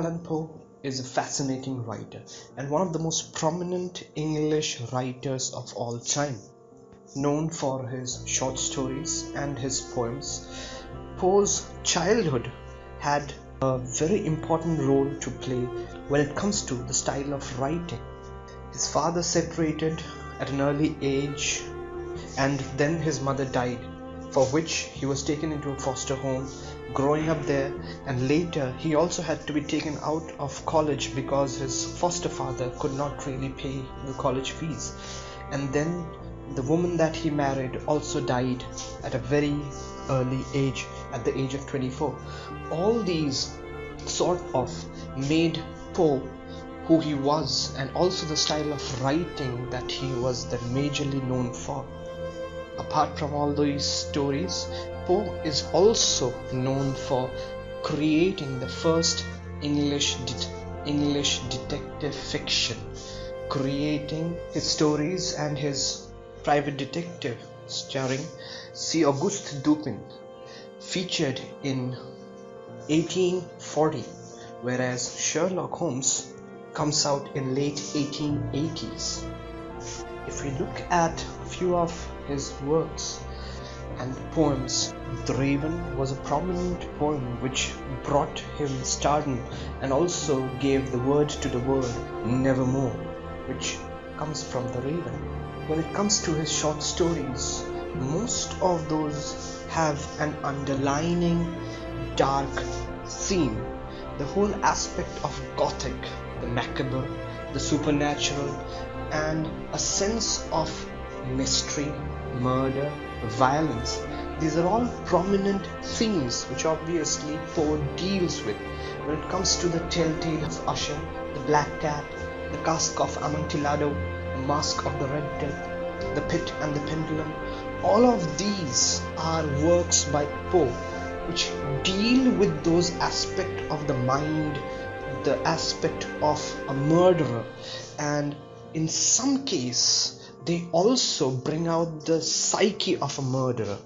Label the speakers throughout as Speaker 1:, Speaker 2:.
Speaker 1: Allan Poe is a fascinating writer and one of the most prominent English writers of all time. Known for his short stories and his poems, Poe's childhood had a very important role to play when it comes to the style of writing. His father separated at an early age, and then his mother died, for which he was taken into a foster home, growing up there, and later he also had to be taken out of college because his foster father could not really pay the college fees. And then the woman that he married also died at a very early age, at the age of 24. All these sort of made Poe who he was, and also the style of writing that he was then majorly known for. Apart from all these stories, Poe is also known for creating the first English detective fiction, creating his stories and his private detective starring Sir Auguste Dupin, featured in 1840, whereas Sherlock Holmes comes out in late 1880s. If we look at a few of his works and poems, The Raven was a prominent poem which brought him stardom and also gave the word to the word nevermore, which comes from The Raven. When it comes to his short stories, most of those have an underlining dark theme. The whole aspect of Gothic, the macabre, the supernatural, and a sense of mystery, murder, violence. These are all prominent themes which obviously Poe deals with. When it comes to the Telltale of Usher, the Black Cat, the Cask of Amontillado, the Mask of the Red Death, the Pit and the Pendulum, all of these are works by Poe which deal with those aspects of the mind, the aspect of a murderer, and in some case they also bring out the psyche of a murderer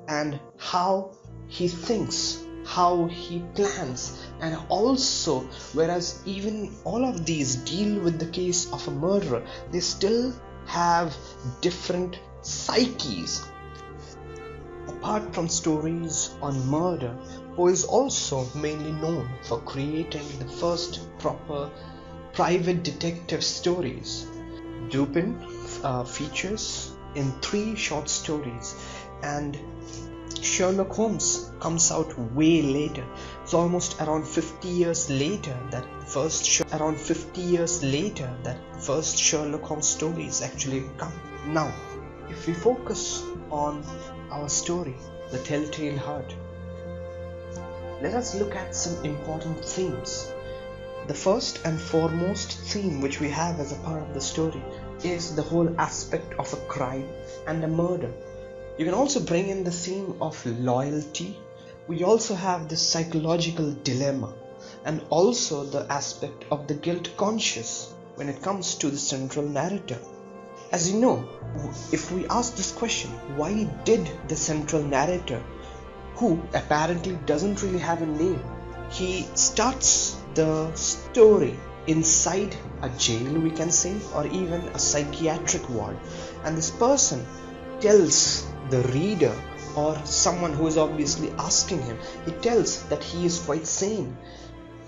Speaker 1: and how he thinks, how he plans, and also whereas even all of these deal with the case of a murderer, they still have different psyches. Apart from stories on murder, Poe is also mainly known for creating the first proper private detective stories. Dupin features in 3 short stories, and Sherlock Holmes comes out way later. It's almost around 50 years later that first Sherlock Holmes stories actually come. Now, if we focus on our story, The Telltale Heart, let us look at some important themes. The first and foremost theme which we have as a part of the story is the whole aspect of a crime and a murder. You can also bring in the theme of loyalty. We also have this psychological dilemma, and also the aspect of the guilt conscious when it comes to the central narrator. As you know, if we ask this question, why did the central narrator, who apparently doesn't really have a name, he starts the story inside a jail, we can say, or even a psychiatric ward, and this person tells the reader or someone who is obviously asking him, he tells that he is quite sane.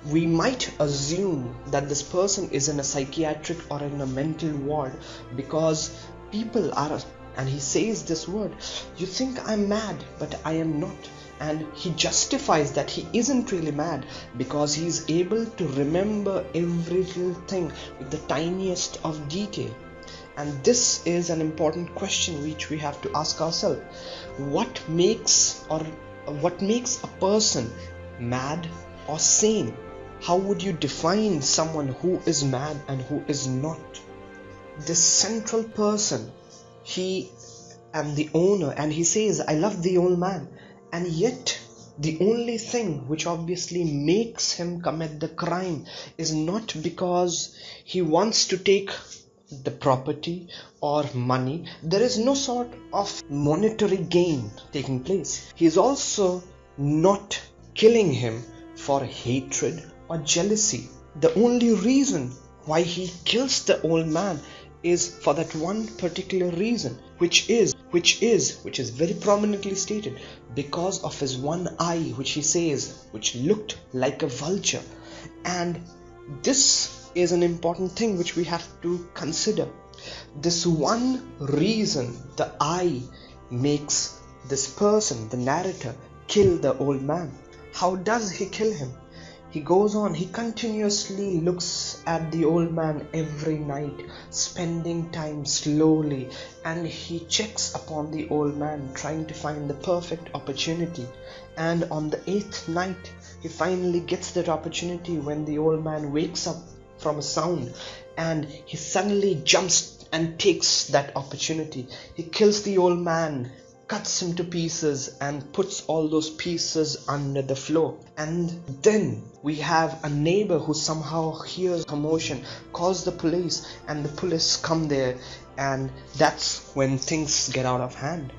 Speaker 1: We might assume that this person is in a psychiatric or in a mental ward because people are, and he says this word, you think I'm mad, but I am not. And he justifies that he isn't really mad because he is able to remember every little thing with the tiniest of detail. And this is an important question which we have to ask ourselves. What makes a person mad or sane? How would you define someone who is mad and who is not? This central person, he and the owner, and he says, I love the old man. And yet, the only thing which obviously makes him commit the crime is not because he wants to take the property or money. There is no sort of monetary gain taking place. He is also not killing him for hatred or jealousy. The only reason why he kills the old man is for that one particular reason, which is very prominently stated, because of his one eye, which he says, which looked like a vulture. And this is an important thing which we have to consider. This one reason, the eye, makes this person, the narrator, kill the old man. How does he kill him? He goes on, he continuously looks at the old man every night, spending time slowly, and he checks upon the old man, trying to find the perfect opportunity. And on the 8th night, he finally gets that opportunity when the old man wakes up from a sound, and he suddenly jumps and takes that opportunity. He kills the old man, cuts him to pieces, and puts all those pieces under the floor. And then we have a neighbor who somehow hears commotion, calls the police, and the police come there, and that's when things get out of hand.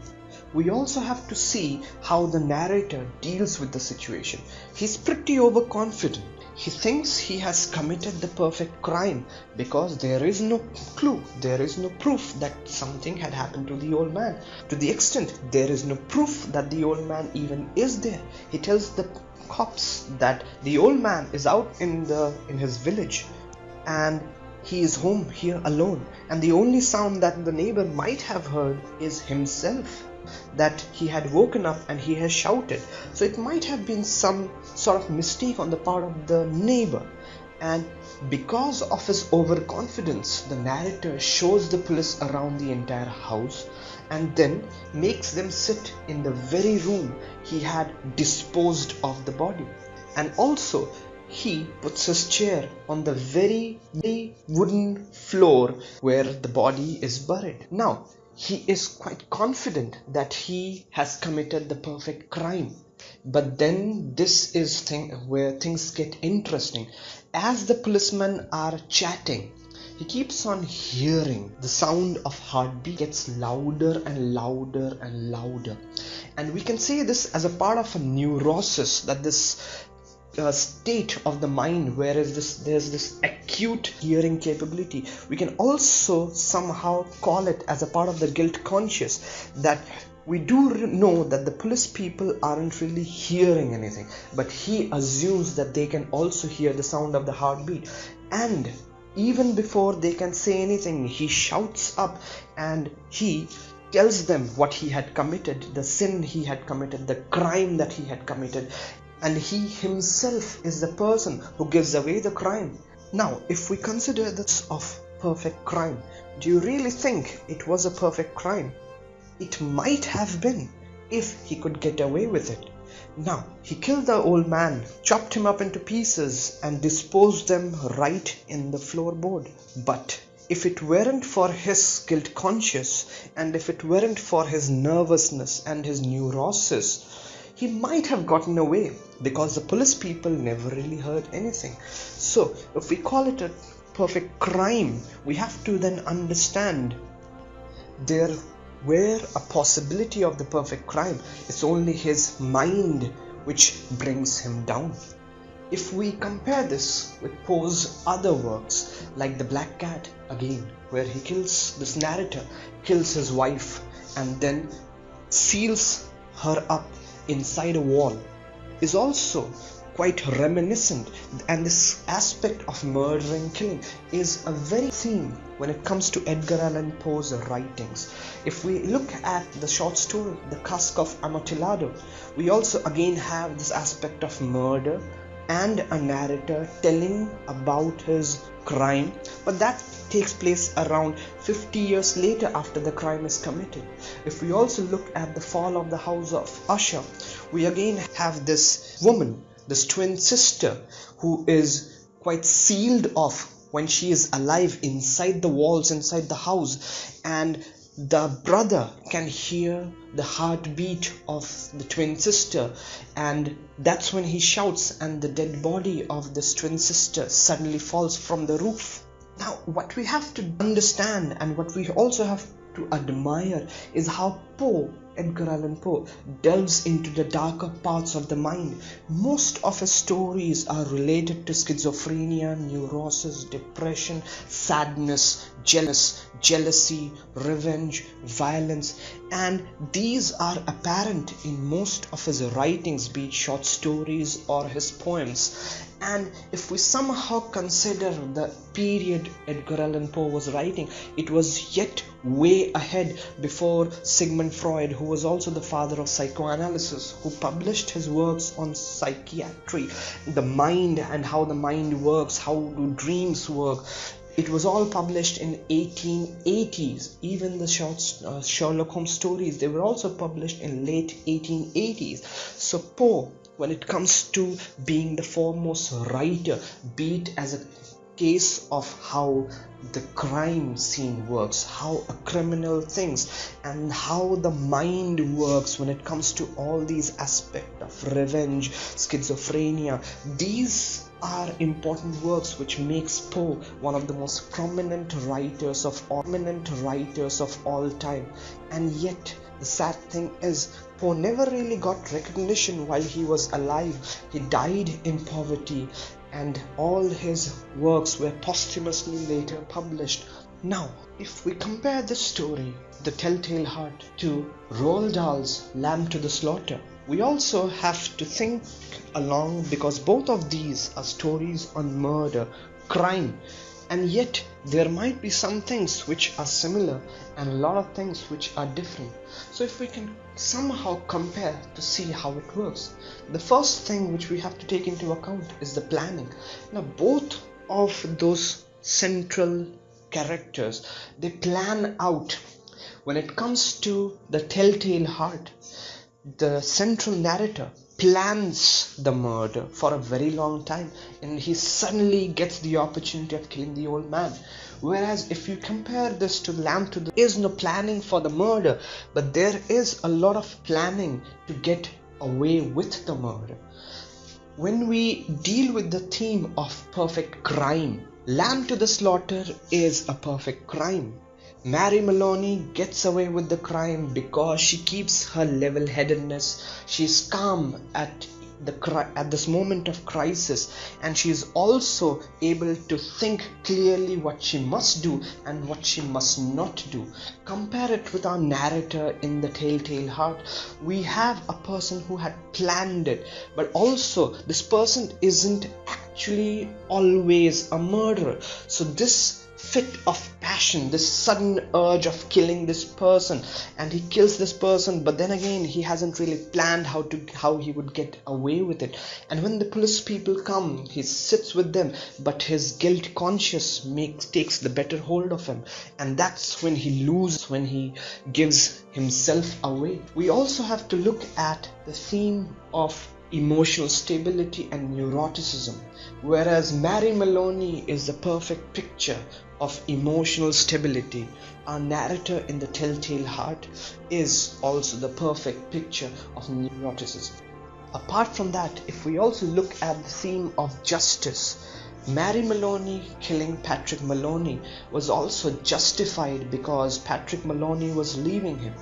Speaker 1: We also have to see how the narrator deals with the situation. He's pretty overconfident. He thinks he has committed the perfect crime because there is no clue, there is no proof that something had happened to the old man. To the extent there is no proof that the old man even is there. He tells the cops that the old man is out in his village and he is home here alone, and the only sound that the neighbor might have heard is himself, that he had woken up and he has shouted. So it might have been some sort of mistake on the part of the neighbor. And because of his overconfidence, the narrator shows the police around the entire house and then makes them sit in the very room he had disposed of the body. And also he puts his chair on the very wooden floor where the body is buried. Now, he is quite confident that he has committed the perfect crime. But then this is where things get interesting. As the policemen are chatting, he keeps on hearing the sound of heartbeat gets louder and louder and louder. And we can say this as a part of a neurosis, that this state of the mind where there's this acute hearing capability. We can also somehow call it as a part of the guilt conscious, that we do know that the police people aren't really hearing anything, but he assumes that they can also hear the sound of the heartbeat. And even before they can say anything, he shouts up and he tells them what he had committed, the sin he had committed, the crime that he had committed. And he himself is the person who gives away the crime. Now, if we consider this of perfect crime, do you really think it was a perfect crime? It might have been if he could get away with it. Now, he killed the old man, chopped him up into pieces and disposed them right in the floorboard. But if it weren't for his guilt conscious, and if it weren't for his nervousness and his neurosis, he might have gotten away, because the police people never really heard anything. So if we call it a perfect crime, we have to then understand there were a possibility of the perfect crime. It's only his mind which brings him down. If we compare this with Poe's other works, like The Black Cat, again, where he kills, this narrator kills his wife and then seals her up inside a wall, is also quite reminiscent. And this aspect of murder and killing is a very theme when it comes to Edgar Allan Poe's writings. If we look at the short story The Cask of Amontillado, we also again have this aspect of murder and a narrator telling about his crime, but that takes place around 50 years later after the crime is committed. If we also look at The Fall of the House of Usher, we again have this woman, this twin sister, who is quite sealed off when she is alive inside the walls, inside the house, and the brother can hear the heartbeat of the twin sister, and that's when he shouts, and the dead body of this twin sister suddenly falls from the roof. Now, what we have to understand and what we also have to admire is how Poe Edgar Allan Poe delves into the darker parts of the mind. Most of his stories are related to schizophrenia, neurosis, depression, sadness, jealousy, revenge, violence, and these are apparent in most of his writings, be it short stories or his poems. And if we somehow consider the period Edgar Allan Poe was writing, it was yet way ahead before Sigmund Freud, who was also the father of psychoanalysis, who published his works on psychiatry, the mind and how the mind works, how do dreams work. It was all published in 1880s. Even the Sherlock Holmes stories, they were also published in late 1880s. So Poe, when it comes to being the foremost writer, be it as a case of how the crime scene works, how a criminal thinks, and how the mind works when it comes to all these aspects of revenge, schizophrenia, these are important works which makes Poe one of the most prominent writers of all time. And yet the sad thing is, Poe never really got recognition while he was alive. He died in poverty, and all his works were posthumously later published. Now, if we compare this story, The Telltale Heart, to Roald Dahl's Lamb to the Slaughter, we also have to think along, because both of these are stories on murder, crime, and yet there might be some things which are similar and a lot of things which are different. So if we can somehow compare to see how it works, the first thing which we have to take into account is the planning. Now both of those central characters, they plan out. When it comes to The Telltale Heart, the central narrator plans the murder for a very long time, and he suddenly gets the opportunity of killing the old man. Whereas if you compare this to Lamb to the, there is no planning for the murder, but there is a lot of planning to get away with the murder. When we deal with the theme of perfect crime, Lamb to the Slaughter is a perfect crime. Mary Maloney gets away with the crime because she keeps her level-headedness. She's calm at this moment of crisis, and she is also able to think clearly what she must do and what she must not do. Compare it with our narrator in The Telltale Heart. We have a person who had planned it, but also this person isn't actually always a murderer. So this fit of passion, this sudden urge of killing this person, and he kills this person, but then again he hasn't really planned how he would get away with it. And when the police people come, he sits with them, but his guilt conscience takes the better hold of him, and that's when he loses, when he gives himself away. We also have to look at the theme of emotional stability and neuroticism. Whereas Mary Maloney is the perfect picture of emotional stability, our narrator in The Telltale Heart is also the perfect picture of neuroticism. Apart from that, if we also look at the theme of justice, Mary Maloney killing Patrick Maloney was also justified because Patrick Maloney was leaving him.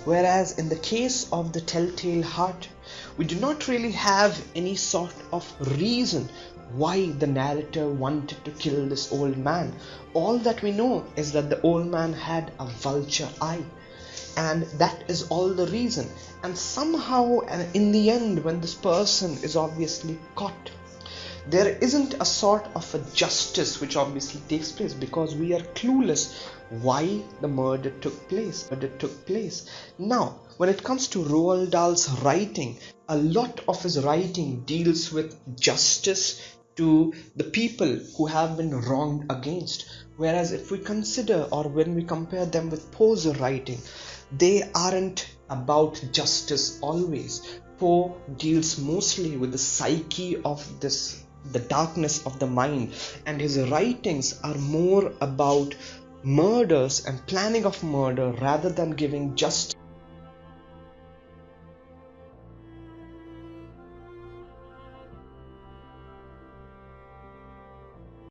Speaker 1: Whereas in the case of The Telltale Heart, we do not really have any sort of reason why the narrator wanted to kill this old man. All that we know is that the old man had a vulture eye, and that is all the reason. And somehow, and in the end, when this person is obviously caught, there isn't a sort of a justice which obviously takes place, because we are clueless why the murder took place. Now, when it comes to Roald Dahl's writing, a lot of his writing deals with justice to the people who have been wronged against. Whereas if we consider, or when we compare them with Poe's writing, they aren't about justice always. Poe deals mostly with the psyche of the darkness of the mind, and his writings are more about murders and planning of murder rather than giving justice.